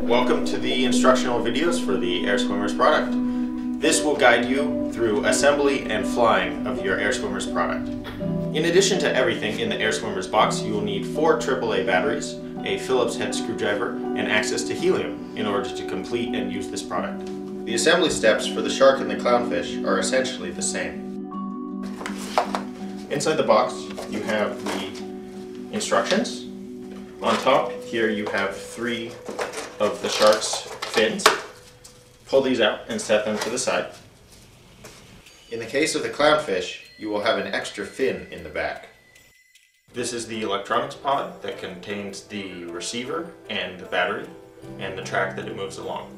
Welcome to the instructional videos for the Air Swimmers product. This will guide you through assembly and flying of your Air Swimmers product. In addition to everything in the Air Swimmers box, you will need 4 AAA batteries, a Phillips head screwdriver, and access to helium in order to complete and use this product. The assembly steps for the shark and the clownfish are essentially the same. Inside the box, you have the instructions. On top here you have 3 of the shark's fins. Pull these out and set them to the side. In the case of the clownfish, you will have an extra fin in the back. This is the electronics pod that contains the receiver and the battery and the track that it moves along.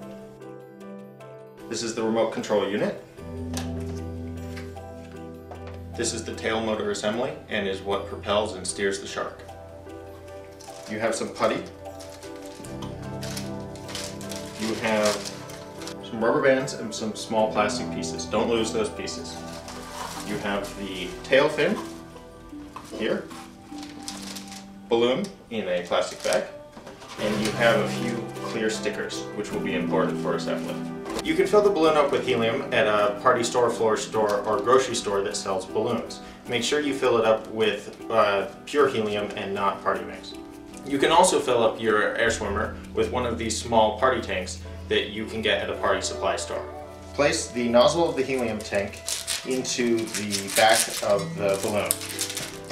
This is the remote control unit. This is the tail motor assembly and is what propels and steers the shark. You have some putty. You have some rubber bands and some small plastic pieces. Don't lose those pieces. You have the tail fin here, balloon in a plastic bag, and you have a few clear stickers which will be important for assembly. You can fill the balloon up with helium at a party store, floor store, or grocery store that sells balloons. Make sure you fill it up with pure helium and not party mix. You can also fill up your air swimmer with one of these small party tanks that you can get at a party supply store. Place the nozzle of the helium tank into the back of the balloon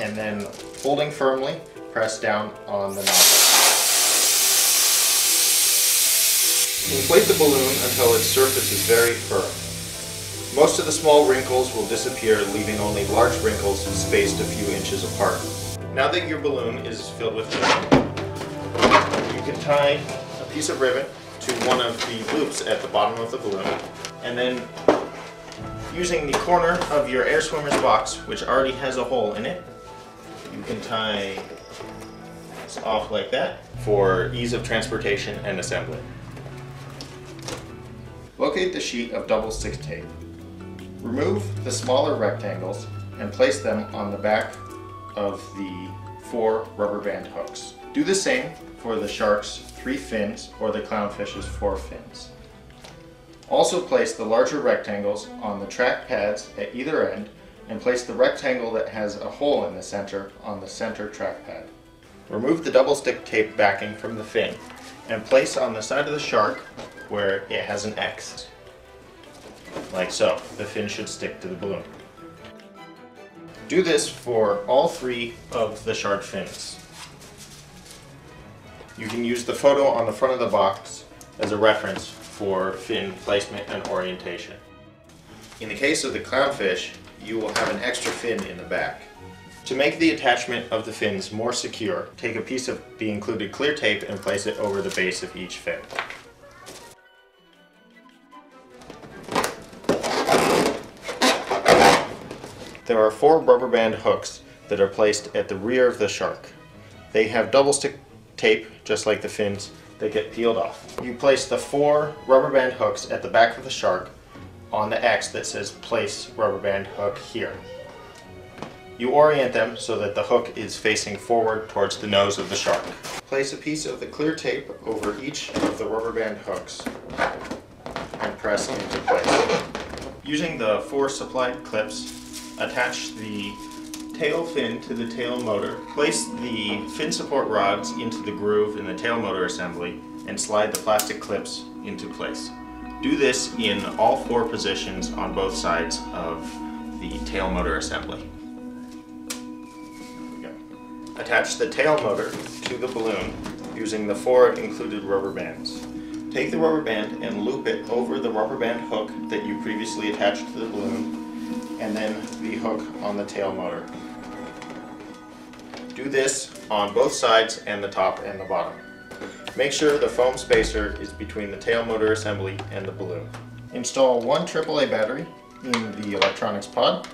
and then, holding firmly, press down on the nozzle. Inflate the balloon until its surface is very firm. Most of the small wrinkles will disappear, leaving only large wrinkles spaced a few inches apart. Now that your balloon is filled with helium, you can tie a piece of ribbon to one of the loops at the bottom of the balloon, and then using the corner of your air swimmer's box, which already has a hole in it, you can tie this off like that for ease of transportation and assembly. Locate the sheet of double stick tape. Remove the smaller rectangles and place them on the back of the 4 rubber band hooks. Do the same for the shark's 3 fins or the clownfish's 4 fins. Also place the larger rectangles on the track pads at either end and place the rectangle that has a hole in the center on the center track pad. Remove the double stick tape backing from the fin and place on the side of the shark where it has an X. Like so. The fin should stick to the balloon. Do this for all 3 of the shark fins. You can use the photo on the front of the box as a reference for fin placement and orientation. In the case of the clownfish, you will have an extra fin in the back. To make the attachment of the fins more secure, take a piece of the included clear tape and place it over the base of each fin. There are 4 rubber band hooks that are placed at the rear of the shark. They have double stick tape, just like the fins, that get peeled off. You place the 4 rubber band hooks at the back of the shark on the X that says place rubber band hook here. You orient them so that the hook is facing forward towards the nose of the shark. Place a piece of the clear tape over each of the rubber band hooks and press into place. Using the 4 supplied clips, attach the tail fin to the tail motor. Place the fin support rods into the groove in the tail motor assembly and slide the plastic clips into place. Do this in all 4 positions on both sides of the tail motor assembly. Attach the tail motor to the balloon using the 4 included rubber bands. Take the rubber band and loop it over the rubber band hook that you previously attached to the balloon, and then the hook on the tail motor. Do this on both sides and the top and the bottom. Make sure the foam spacer is between the tail motor assembly and the balloon. Install 1 AAA battery in the electronics pod